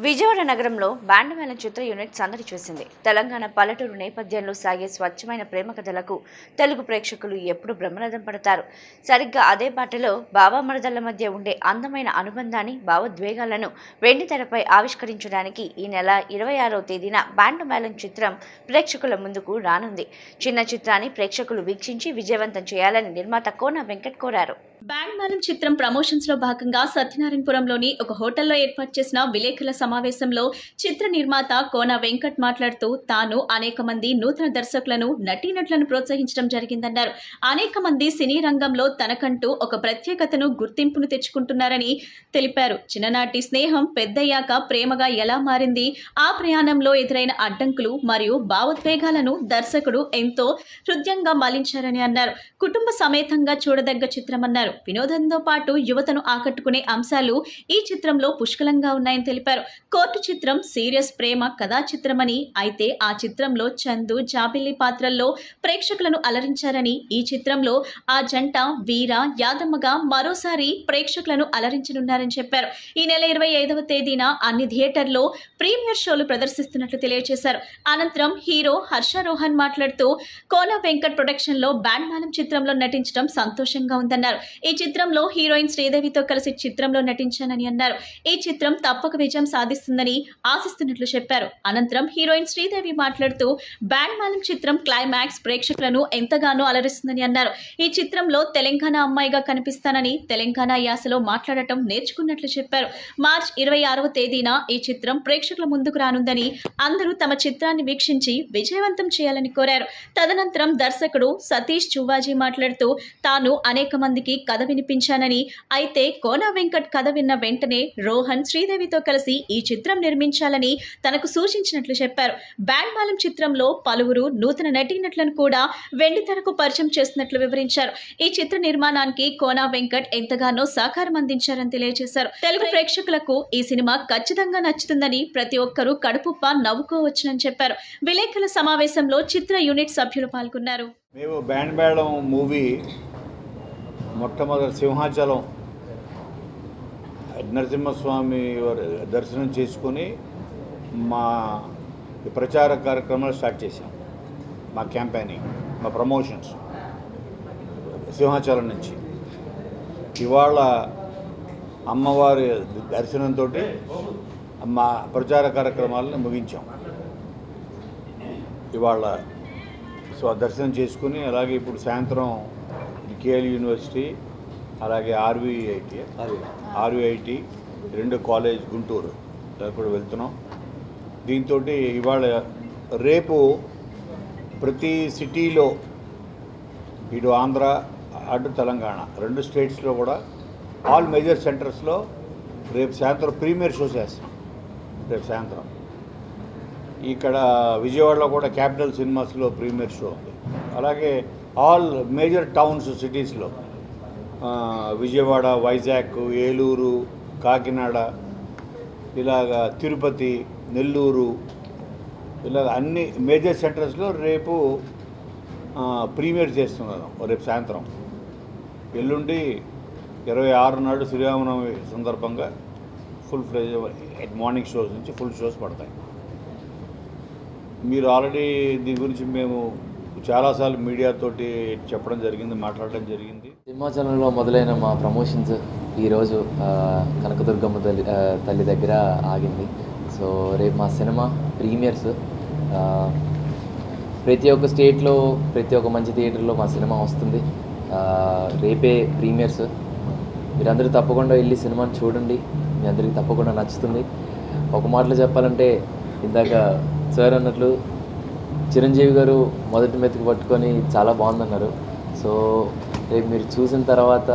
విజయవాడ నగరంలో బ్యాండ్ మేళం చిత్ర యూనిట్ సందడి చూసింది. తెలంగాణ పల్లెటూరు నేపథ్యంలో సాగే స్వచ్ఛమైన ప్రేమ కథలకు తెలుగు ప్రేక్షకులు ఎప్పుడు బ్రహ్మరథం పడతారు. సరిగ్గా అదే బాటలో బావమరదళ్ల మధ్య ఉండే అందమైన అనుబంధాన్ని, భావోద్వేగాలను వెండితెరపై ఆవిష్కరించడానికి ఈ నెల 26వ తేదీన బ్యాండ్ మేళం చిత్రం ప్రేక్షకుల ముందుకు రానుంది. చిన్న చిత్రాన్ని ప్రేక్షకులు వీక్షించి విజయవంతం చేయాలని నిర్మాత కోన వెంకట్ కోరారు. బ్యాండ్ మేళం చిత్రం ప్రమోషన్స్ లో భాగంగా సత్యనారాయణపురంలోని ఒక హోటల్లో ఏర్పాటు చేసిన విలేకరుల సమావేశంలో చిత్ర నిర్మాత కోన వెంకట్ మాట్లాడుతూ తాను అనేక మంది నూతన దర్శకులను, నటీనటులను ప్రోత్సహించడం జరిగిందన్నారు. అనేక మంది సినీ రంగంలో తనకంటూ ఒక ప్రత్యేకతను, గుర్తింపును తెచ్చుకుంటున్నారని తెలిపారు. చిన్ననాటి స్నేహం పెద్దయ్యాక ప్రేమగా ఎలా మారింది, ఆ ప్రయాణంలో ఎదురైన అడ్డంకులు మరియు భావోద్వేగాలను దర్శకుడు ఎంతో హృదయంగా మలించారని అన్నారు. కుటుంబ సమేతంగా చూడదగ్గ చిత్రమన్నారు. వినోదంతో పాటు యువతను ఆకట్టుకునే అంశాలు ఈ చిత్రంలో పుష్కలంగా ఉన్నాయని తెలిపారు. కోర్టు చిత్రం సీరియస్ ప్రేమ కథా చిత్రమని, అయితే ఆ చిత్రంలో చందు, జాబిల్లి పాత్రల్లో ప్రేక్షకులను అలరించారని, ఈ చిత్రంలో ఆ జంట వీర, యాదమ్మగా మరోసారి ప్రేక్షకులను అలరించనున్నారని చెప్పారు. ఈ నెల 25వ తేదీన అన్ని థియేటర్లో ప్రీమియర్ షోలు ప్రదర్శిస్తున్నట్లు తెలియజేశారు. అనంతరం హీరో హర్ష రోహన్ మాట్లాడుతూ కోన వెంకట్ ప్రొడక్షన్ లో బ్యాండ్ మేళం చిత్రంలో నటించడం సంతోషంగా ఉందన్నారు. ఈ చిత్రంలో హీరోయిన్ శ్రీదేవితో కలిసి చిత్రంలో నటించానని అన్నారు. ఈ చిత్రం తప్పక విజయం సాధిస్తుందని ఆశిస్తున్నట్లు చెప్పారు. అనంతరం హీరోయిన్ శ్రీదేవి మాట్లాడుతూ బ్యాండ్ మేళం చిత్రం క్లైమాక్స్ ప్రేక్షకులను ఎంతగానో అలరిస్తుందని అన్నారు. ఈ చిత్రంలో తెలంగాణ అమ్మాయిగా కనిపిస్తానని, తెలంగాణ యాసలో మాట్లాడటం నేర్చుకున్నట్లు చెప్పారు. మార్చ్ 26వ తేదీన ఈ చిత్రం ప్రేక్షకుల ముందుకు రానుందని, అందరూ తమ చిత్రాన్ని వీక్షించి విజయవంతం చేయాలని కోరారు. తదనంతరం దర్శకుడు సతీష్ చువ్వాజీ మాట్లాడుతూ తాను అనేక మందికి కథ వినిపించానని, అయితే కోన వెంకట్ కథ విన్న వెంటనే రోహన్, శ్రీదేవితో కలిసి ఈ చిత్రం నిర్మించాలని తనకు సూచించినట్లు చెప్పారు. బ్యాండ్ మేళం చిత్రంలో పలువురు నూతన నటీనటులను కూడా వెండితెరకు పరిచయం చేస్తున్నట్లు వివరించారు. ఈ చిత్ర నిర్మాణానికి కోన వెంకట్ ఎంతగానో సహకారం అందించారని తెలియజేశారు. తెలుగు ప్రేక్షకులకు ఈ సినిమా ఖచ్చితంగా నచ్చుతుందని, ప్రతి ఒక్కరూ కడుపుప్ప నవ్వుకోవచ్చునని చెప్పారు. విలేకరుల సమావేశంలో చిత్ర యూనిట్ సభ్యులు పాల్గొన్నారు. మేము బ్యాండ్ మేళం మూవీ మొట్టమొదటి సింహాచలం నరసింహస్వామి వారి దర్శనం చేసుకొని మా ప్రచార కార్యక్రమాలు స్టార్ట్ చేశాం. మా క్యాంపెయినింగ్, మా ప్రమోషన్స్ సింహాచలం నుంచి. ఇవాళ అమ్మవారి దర్శనంతో మా ప్రచార కార్యక్రమాలను ముగించాం. ఇవాళ దర్శనం చేసుకుని అలాగే ఇప్పుడు సాయంత్రం కేఎల్ యూనివర్సిటీ, అలాగే ఆర్వీఐటి 2 కాలేజ్ గుంటూరు కూడా వెళ్తున్నాం. దీంతో ఇవాళ రేపు ప్రతి సిటీలో, ఇటు ఆంధ్ర అటు తెలంగాణ 2 స్టేట్స్లో కూడా ఆల్ మేజర్ సెంటర్స్లో రేపు సాయంత్రం ప్రీమియర్ షోస్ వేస్తాం. రేపు సాయంత్రం ఇక్కడ విజయవాడలో కూడా క్యాపిటల్ సినిమాస్లో ప్రీమియర్ షో ఉంది. అలాగే ఆల్ మేజర్ టౌన్స్, సిటీస్లో విజయవాడ, వైజాగ్, ఏలూరు, కాకినాడ, ఇలాగా తిరుపతి, నెల్లూరు, ఇలాగ అన్ని మేజర్ సెంటర్స్లో రేపు ప్రీమియర్ చేస్తున్నాను. రేపు సాయంత్రం, ఎల్లుండి 26 నాడు శ్రీరామనవమి సందర్భంగా ఫుల్ ఫ్లెజ్ మార్నింగ్ షోస్ నుంచి ఫుల్ షోస్ పడతాయి. మీరు ఆల్రెడీ దీని గురించి మేము చాలాసార్లు మీడియాతోటి చెప్పడం జరిగింది, మాట్లాడడం జరిగింది. సింహాచలంలో మొదలైన మా ప్రమోషన్స్ ఈరోజు కనకదుర్గమ్మ తల్లి దగ్గర ఆగింది. సో రేపు మా సినిమా ప్రీమియర్స్ ప్రతి ఒక్క స్టేట్లో, ప్రతి ఒక్క మంచి థియేటర్లో మా సినిమా వస్తుంది. రేపే ప్రీమియర్స్. మీరందరూ తప్పకుండా వెళ్ళి సినిమాని చూడండి. మీ అందరికీ తప్పకుండా నచ్చుతుంది. ఒక మాటలో చెప్పాలంటే, ఇందాక సార్ అన్నట్లు చిరంజీవి గారు మొదటి మెతుకు పట్టుకొని చాలా బాగుందన్నారు. సో రేపు మీరు చూసిన తర్వాత,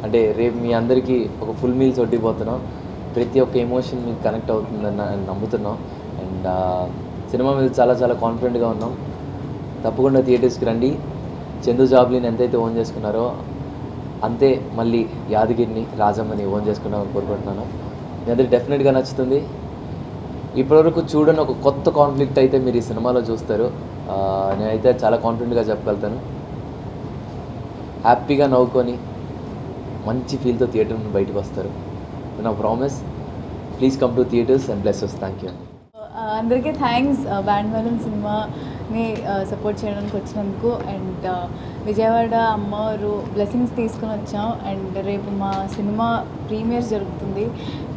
అంటే రేపు మీ అందరికీ ఒక ఫుల్ మీల్స్ వడ్డిపోతున్నాం. ప్రతి ఒక్క ఎమోషన్ మీకు కనెక్ట్ అవుతుందని నమ్ముతున్నాం. అండ్ సినిమా మీద చాలా చాలా కాన్ఫిడెంట్గా ఉన్నాం. తప్పకుండా థియేటర్స్కి రండి. చందు జాబ్లీని ఎంతైతే ఓన్ చేసుకున్నారో అంతే మళ్ళీ యాదగిరిని, రాజమ్మని ఓన్ చేసుకున్నామని కోరుకుంటున్నాను. మీ అందరికి డెఫినెట్గా నచ్చుతుంది. ఇప్పటివరకు చూడని ఒక కొత్త కాన్ఫ్లిక్ట్ అయితే మీరు ఈ సినిమాలో చూస్తారు. నేనైతే చాలా కాన్ఫిడెంట్గా చెప్పగలుగుతాను. హ్యాపీగా నవ్వుకొని మంచి ఫీల్తో థియేటర్ నుండి బయటకు వస్తారు. నా promise. Please come to theatres and bless us. Thank you. అందరికీ థ్యాంక్స్ బ్యాండ్ మేళం సినిమాని సపోర్ట్ చేయడానికి వచ్చినందుకు. అండ్ విజయవాడ అమ్మవారు బ్లెస్సింగ్స్ తీసుకొని వచ్చాం. అండ్ రేపు మా సినిమా ప్రీమియర్ జరుగుతుంది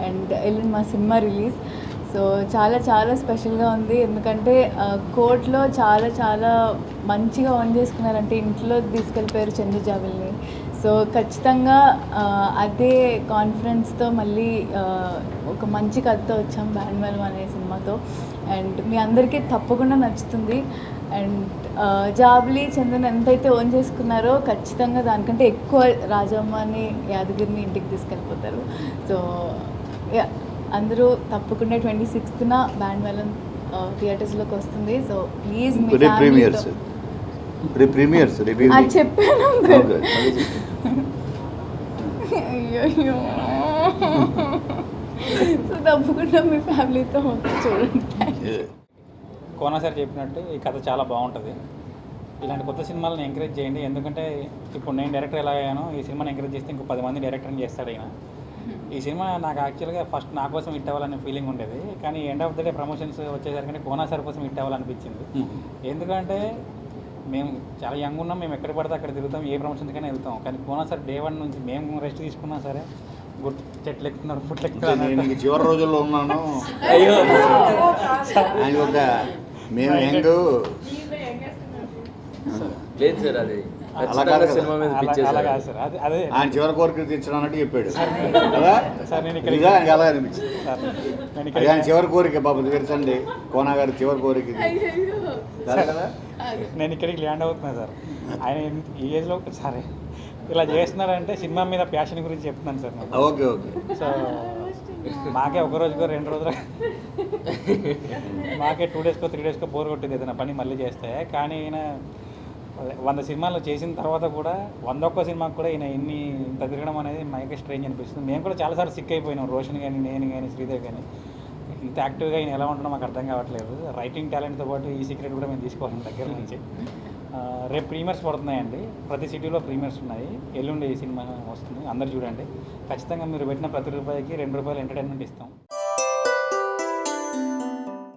అండ్ ఎల్లుండి మా సినిమా రిలీజ్. సో చాలా చాలా స్పెషల్గా ఉంది, ఎందుకంటే కోర్టులో చాలా మంచిగా ఓన్ చేసుకున్నారంటే ఇంట్లో తీసుకెళ్ళిపోయారు చందు జాబిల్ని. సో ఖచ్చితంగా అదే కాన్ఫిడెన్స్తో మళ్ళీ ఒక మంచి కథతో వచ్చాం బ్యాండ్ మేళం అనే సినిమాతో. అండ్ మీ అందరికీ తప్పకుండా నచ్చుతుంది. అండ్ జాబిలి చందుని ఎంతైతే ఓన్ చేసుకున్నారో ఖచ్చితంగా దానికంటే ఎక్కువ రాజమ్మని యాదగిరిని ఇంటికి తీసుకెళ్ళిపోతారు. సో అందరూ తప్పకుండా 26న బ్యాండ్ మేళం థియేటర్స్లోకి వస్తుంది. సో ప్లీజ్ అది చెప్పాను. అయ్యో సో తప్పకుండా మీ ఫ్యామిలీతో చూడండి. కోనా సార్ చెప్పినట్టు ఈ కథ చాలా బాగుంటుంది. ఇలాంటి కొత్త సినిమాలను ఎంకరేజ్ చేయండి, ఎందుకంటే ఇప్పుడు నేను డైరెక్టర్ ఎలా అయ్యానో ఈ సినిమాని ఎంకరేజ్ చేస్తే ఇంకో 10 మంది డైరెక్టర్ని చేస్తాడు ఆయన. ఈ సినిమా నాకు యాక్చువల్గా ఫస్ట్ నా కోసం హిట్ అవ్వాలనే ఫీలింగ్ ఉండేది, కానీ end of the day promotions వచ్చేసరికి కోనా సార్ కోసం హిట్ అవ్వాలనిపించింది. ఎందుకంటే మేము చాలా యంగ్ ఉన్నాం, మేము ఎక్కడ పడితే అక్కడ తిరుగుతాం, ఏ ప్రమోషన్స్కైనా వెళ్తాం. కానీ కోనా సార్ డే 1 నుంచి మేము రెస్ట్ తీసుకున్నా సరే చెట్లు ఎక్కుతున్నారు, ఫుట్లు ఎక్కుతున్నారు. నేను చివరి రోజుల్లో ఉన్నాను. అయ్యో ఆయన ఒక మేము యంగ్ లేదు సార్, అది సినిమా మీద అలా కాదు సార్, అదే ఆయన చివరి కోరిక తీర్చడానికి చెప్పాడు కదా సార్. నేను ఆయనకి అలా అనిపించింది. ఆయన చివరి కోరిక బాబు తీర్చండి, కోనా గారి చివరి కోరిక కదా. నేను ఇక్కడికి ల్యాండ్ అవుతున్నా సార్. ఆయన ఈ ఏజ్లో సరే ఇలా చేస్తున్నారంటే సినిమా మీద ప్యాషన్ గురించి చెప్తున్నాను సార్. Okay okay. సో మాకే ఒక రోజుకో 2 రోజులు మాకే 2 డేస్కో 3 డేస్కో బోర్ కొట్టేది ఏదైనా పని మళ్ళీ చేస్తే. కానీ ఈయన 100 సినిమాలు చేసిన తర్వాత కూడా 101 సినిమాకి కూడా ఈయన ఇంత తిరగడం అనేది మాకే స్ట్రేంజ్ అనిపిస్తుంది. మేము కూడా చాలాసార్లు సిక్ అయిపోయినాం, రోషన్ కానీ నేను కానీ శ్రీదేవి కానీ. ఇంత యాక్టివ్గా ఈయన ఎలా ఉండడం మాకు అర్థం కావట్లేదు. రైటింగ్ టాలెంట్తో పాటు ఈ సీక్రెట్ కూడా మేము తీసుకోవాలి దగ్గర నుంచి. రేపు ప్రీమియర్స్ పడుతున్నాయండి, ప్రతి సిటీలో ప్రీమియర్స్ ఉన్నాయి. ఎల్లుండి ఈ సినిమా వస్తుంది, అందరు చూడండి. ఖచ్చితంగా మీరు పెట్టిన ప్రతి రూపాయికి 2 రూపాయలు ఎంటర్టైన్మెంట్ ఇస్తాం.